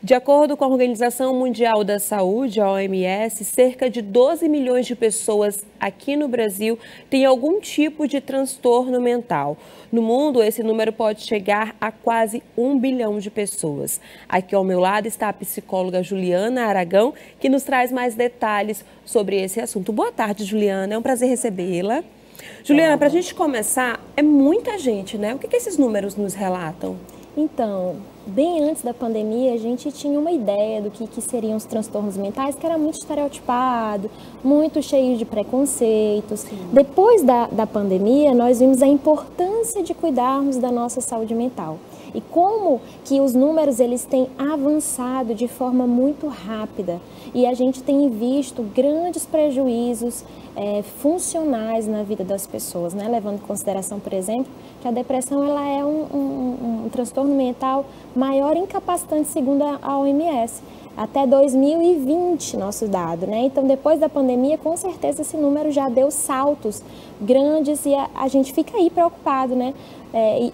De acordo com a Organização Mundial da Saúde, a OMS, cerca de 12 milhões de pessoas aqui no Brasil têm algum tipo de transtorno mental. No mundo, esse número pode chegar a quase 1 bilhão de pessoas. Aqui ao meu lado está a psicóloga Juliana Aragão, que nos traz mais detalhes sobre esse assunto. Boa tarde, Juliana. É um prazer recebê-la. Juliana, para a gente começar, é muita gente, né? O que esses números nos relatam? Então, bem antes da pandemia, a gente tinha uma ideia do que seriam os transtornos mentais, que era muito estereotipado, muito cheio de preconceitos. Sim. Depois da pandemia, nós vimos a importância de cuidarmos da nossa saúde mental. E como que os números eles têm avançado de forma muito rápida. E a gente tem visto grandes prejuízos funcionais na vida das pessoas, né? Levando em consideração, por exemplo, que a depressão ela é um transtorno mental maior incapacitante segundo a OMS. Até 2020, nosso dado, né? Então, depois da pandemia, com certeza esse número já deu saltos grandes e a gente fica aí preocupado, né?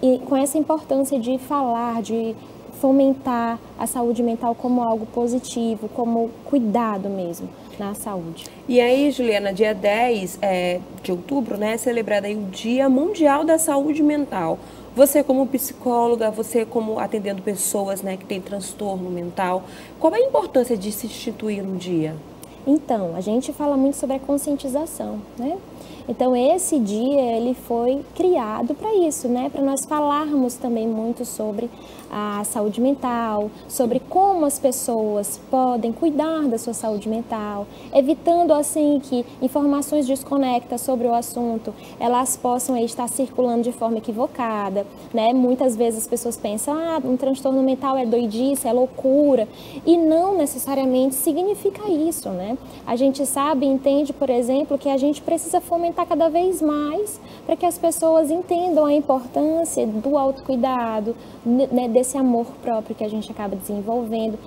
E com essa importância de falar, de fomentar a saúde mental como algo positivo, como cuidado mesmo na saúde. E aí, Juliana, dia 10 de outubro, né, é celebrado aí o Dia Mundial da Saúde Mental. Você como psicóloga, você como atendendo pessoas, né, que têm transtorno mental, qual é a importância de se instituir um dia? Então, a gente fala muito sobre a conscientização, né? Então, esse dia, ele foi criado para isso, né? Para nós falarmos também muito sobre a saúde mental, sobre como as pessoas podem cuidar da sua saúde mental, evitando, assim, que informações desconectas sobre o assunto, elas possam estar circulando de forma equivocada, né? Muitas vezes as pessoas pensam, um transtorno mental é doidice, é loucura, e não necessariamente significa isso, né? A gente sabe e entende, por exemplo, que a gente precisa fomentar cada vez mais para que as pessoas entendam a importância do autocuidado, né, desse amor próprio que a gente acaba desenvolvendo.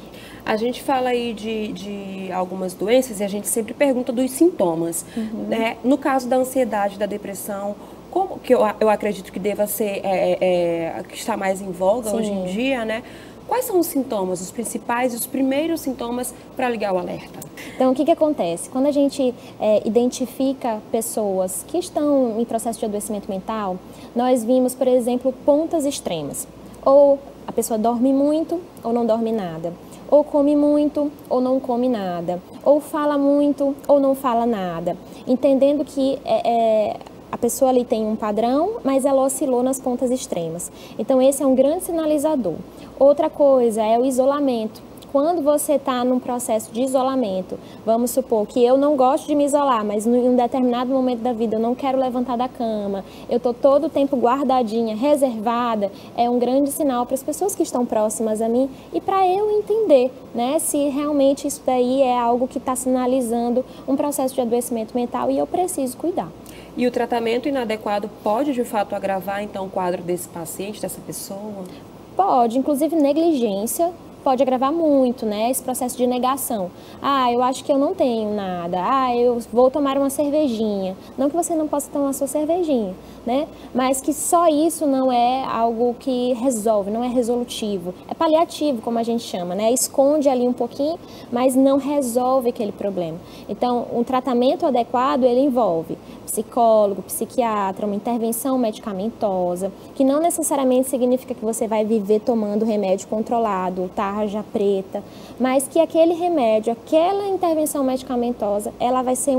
A gente fala aí de algumas doenças e a gente sempre pergunta dos sintomas. Né? No caso da ansiedade, da depressão, como que eu acredito que deva ser, que está mais em voga hoje em dia, né? Quais são os sintomas, os principais e os primeiros sintomas para ligar o alerta? Então, o que acontece? Quando a gente identifica pessoas que estão em processo de adoecimento mental, nós vimos, por exemplo, pontas extremas. Ou a pessoa dorme muito ou não dorme nada. Ou come muito ou não come nada. Ou fala muito ou não fala nada. Entendendo que a pessoa ali tem um padrão, mas ela oscilou nas pontas extremas. Então, esse é um grande sinalizador. Outra coisa é o isolamento. Quando você está num processo de isolamento, vamos supor que eu não gosto de me isolar, mas em um determinado momento da vida eu não quero levantar da cama, eu estou todo o tempo guardadinha, reservada, é um grande sinal para as pessoas que estão próximas a mim e para eu entender, né, se realmente isso daí é algo que está sinalizando um processo de adoecimento mental e eu preciso cuidar. E o tratamento inadequado pode, de fato, agravar, então, o quadro desse paciente, dessa pessoa? Pode, inclusive negligência pode agravar muito, né? Esse processo de negação. Eu acho que eu não tenho nada. Eu vou tomar uma cervejinha. Não que você não possa tomar a sua cervejinha, né? Mas que só isso não é algo que resolve, não é resolutivo. É paliativo, como a gente chama, né? Esconde ali um pouquinho, mas não resolve aquele problema. Então, um tratamento adequado, ele envolve psicólogo, psiquiatra, uma intervenção medicamentosa, que não necessariamente significa que você vai viver tomando remédio controlado, tarja preta, mas que aquele remédio, aquela intervenção medicamentosa, ela vai ser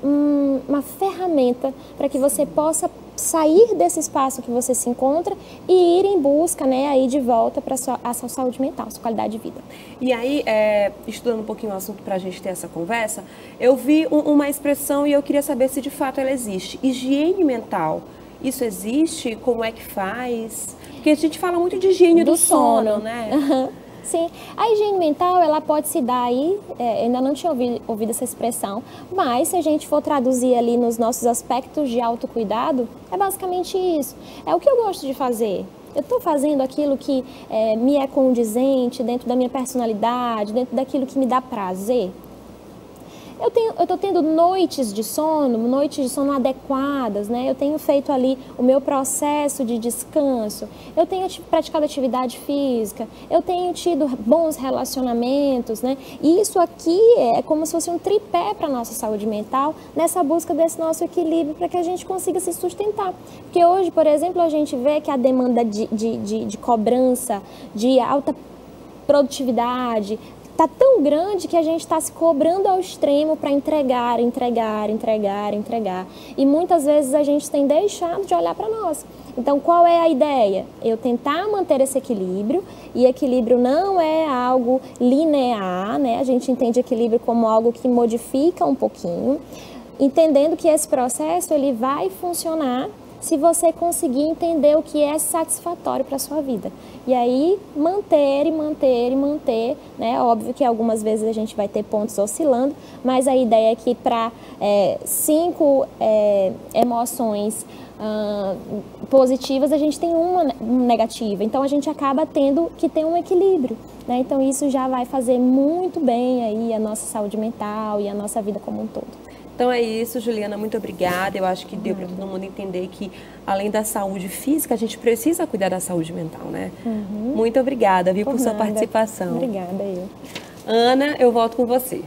uma ferramenta para que você possa sair desse espaço que você se encontra e ir em busca, né, aí de volta para a sua saúde mental, sua qualidade de vida. E aí, estudando um pouquinho o assunto para a gente ter essa conversa, eu vi uma expressão e eu queria saber se de fato ela existe. Higiene mental, isso existe? Como é que faz? Porque a gente fala muito de higiene do sono, né? Sim, a higiene mental, ela pode se dar aí, ainda não tinha ouvido essa expressão, mas se a gente for traduzir ali nos nossos aspectos de autocuidado, é basicamente isso. É o que eu gosto de fazer. Eu estou fazendo aquilo que me é condizente dentro da minha personalidade, dentro daquilo que me dá prazer. eu estou tendo noites de sono adequadas, né? Eu tenho feito ali o meu processo de descanso, eu tenho praticado atividade física, eu tenho tido bons relacionamentos, né? E isso aqui é como se fosse um tripé para a nossa saúde mental, nessa busca desse nosso equilíbrio para que a gente consiga se sustentar. Porque hoje, por exemplo, a gente vê que a demanda de cobrança, de alta produtividade, está tão grande que a gente está se cobrando ao extremo para entregar. E muitas vezes a gente tem deixado de olhar para nós. Então, qual é a ideia? Eu tentar manter esse equilíbrio, e equilíbrio não é algo linear, né? A gente entende equilíbrio como algo que modifica um pouquinho, entendendo que esse processo ele vai funcionar se você conseguir entender o que é satisfatório para a sua vida. E aí, manter, né? Óbvio que algumas vezes a gente vai ter pontos oscilando, mas a ideia é que para 5 emoções positivas, a gente tem uma negativa. Então, a gente acaba tendo que ter um equilíbrio, né? Então, isso já vai fazer muito bem aí a nossa saúde mental e a nossa vida como um todo. Então é isso, Juliana, muito obrigada. Eu acho que deu para todo mundo entender que, além da saúde física, a gente precisa cuidar da saúde mental, né? Muito obrigada, viu, por sua participação. Obrigada, eu. Ana, eu volto com você.